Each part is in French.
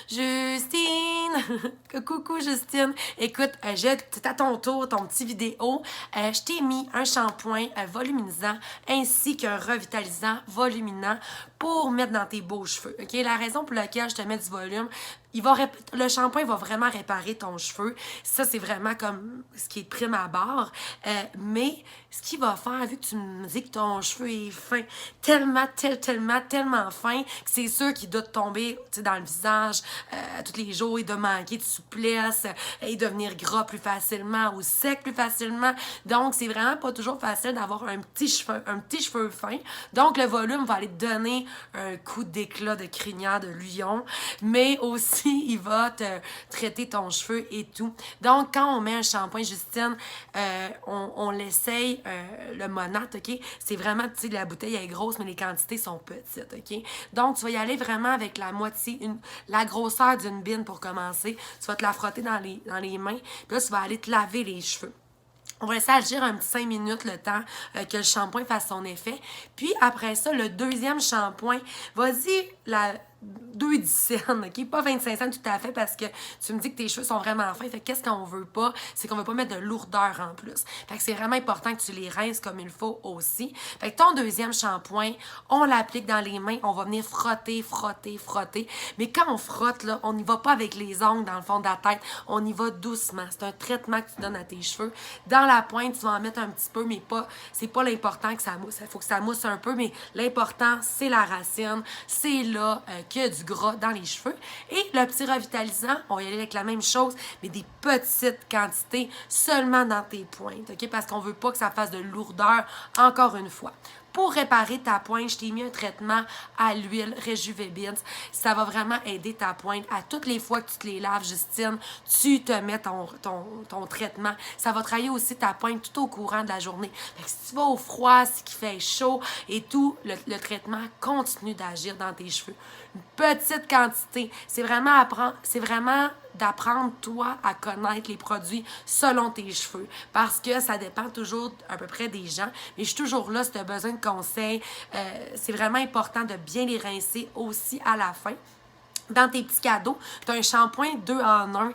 Justine! Coucou Justine! Écoute, c'est à ton tour, ton petit vidéo. Je t'ai mis un shampoing voluminisant ainsi qu'un revitalisant voluminant pour mettre dans tes beaux cheveux. OK? La raison pour laquelle je te mets du volume, le shampoing va vraiment réparer ton cheveu. Ça, c'est vraiment comme ce qui est prime à bord. Mais ce qu'il va faire, vu que tu me dis que ton cheveu est fin, tellement fin, que c'est sûr qu'il doit te tomber dans le visage tous les jours, il doit manquer de souplesse, il doit devenir gras plus facilement ou sec plus facilement. Donc, c'est vraiment pas toujours facile d'avoir un petit cheveu fin. Donc, le volume va aller te donner un coup d'éclat de crinière de lion, mais aussi, il va te traiter ton cheveu et tout. Donc, quand on met un shampoing, Justine, on l'essaye, le Monat, OK? C'est vraiment, tu sais, la bouteille est grosse, mais les quantités sont petites, OK? Donc, tu vas y aller vraiment avec la moitié, la grosseur d'une bine pour commencer. Tu vas te la frotter dans les mains, puis là, tu vas aller te laver les cheveux. On va laisser agir un petit 5 minutes le temps que le shampoing fasse son effet. Puis après ça, le deuxième shampoing, vas-y, 2,10 $, OK? Pas 25 cents tout à fait parce que tu me dis que tes cheveux sont vraiment fins. Fait que qu'est-ce qu'on veut pas? C'est qu'on veut pas mettre de lourdeur en plus. Fait que c'est vraiment important que tu les rinces comme il faut aussi. Fait que ton deuxième shampoing, on l'applique dans les mains. On va venir frotter. Mais quand on frotte, là, on n'y va pas avec les ongles dans le fond de la tête. On y va doucement. C'est un traitement que tu donnes à tes cheveux. Dans la pointe, tu vas en mettre un petit peu, mais c'est pas l'important que ça mousse. Il faut que ça mousse un peu, mais l'important, c'est la racine. C'est là qu'il y a du gras dans les cheveux. Et le petit revitalisant, on va y aller avec la même chose, mais des petites quantités seulement dans tes pointes, OK? Parce qu'on veut pas que ça fasse de lourdeur, encore une fois. Pour réparer ta pointe, je t'ai mis un traitement à l'huile Rejuvebins. Ça va vraiment aider ta pointe. À toutes les fois que tu te les laves, Justine, tu te mets ton traitement. Ça va travailler aussi ta pointe tout au courant de la journée. Fait que si tu vas au froid, si il fait chaud et tout, le traitement continue d'agir dans tes cheveux. Une petite quantité. C'est vraiment d'apprendre, toi, à connaître les produits selon tes cheveux. Parce que ça dépend toujours à peu près des gens. Mais je suis toujours là si tu as besoin de conseils. C'est vraiment important de bien les rincer aussi à la fin. Dans tes petits cadeaux, tu as un shampoing 2 en 1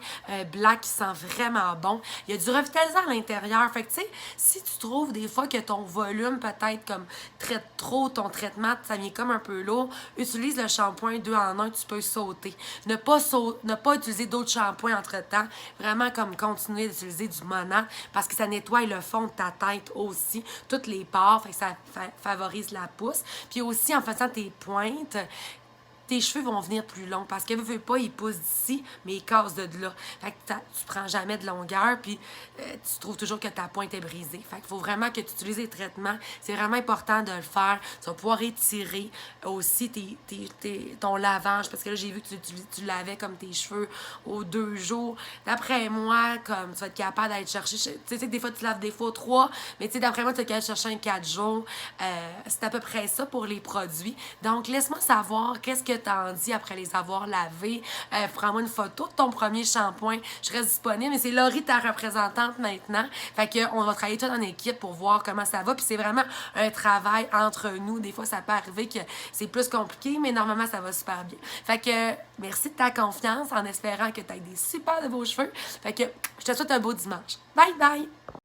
black qui sent vraiment bon. Il y a du revitalisant à l'intérieur. Fait que, tu sais, si tu trouves des fois que ton volume peut-être comme traite trop ton traitement, ça vient comme un peu lourd, utilise le shampoing 2 en 1, tu peux sauter. Ne pas utiliser d'autres shampoings entre-temps. Vraiment comme continuer d'utiliser du Monat parce que ça nettoie le fond de ta tête aussi, toutes les pores. Fait que ça favorise la pousse. Puis aussi, en faisant tes pointes, tes cheveux vont venir plus longs parce que veux pas, ils poussent d'ici, mais ils cassent de là. Fait que tu prends jamais de longueur, puis tu trouves toujours que ta pointe est brisée. Fait qu'il faut vraiment que tu utilises les traitements. C'est vraiment important de le faire. Tu vas pouvoir étirer aussi ton lavage, parce que là, j'ai vu que tu lavais comme tes cheveux aux 2 jours. D'après moi, comme tu vas être capable d'aller chercher, tu sais que des fois, tu laves des fois 3, mais tu sais, d'après moi, tu vas être capable de chercher un 4 jours. C'est à peu près ça pour les produits. Donc, laisse-moi savoir qu'est-ce que t'en dis après les avoir lavés. Prends-moi une photo de ton premier shampoing. Je reste disponible, mais c'est Laurie, ta représentante maintenant. Fait que on va travailler tout en équipe pour voir comment ça va. Puis c'est vraiment un travail entre nous. Des fois, ça peut arriver que c'est plus compliqué, mais normalement, ça va super bien. Fait que merci de ta confiance en espérant que tu aies des super de beaux cheveux. Fait que je te souhaite un beau dimanche. Bye bye!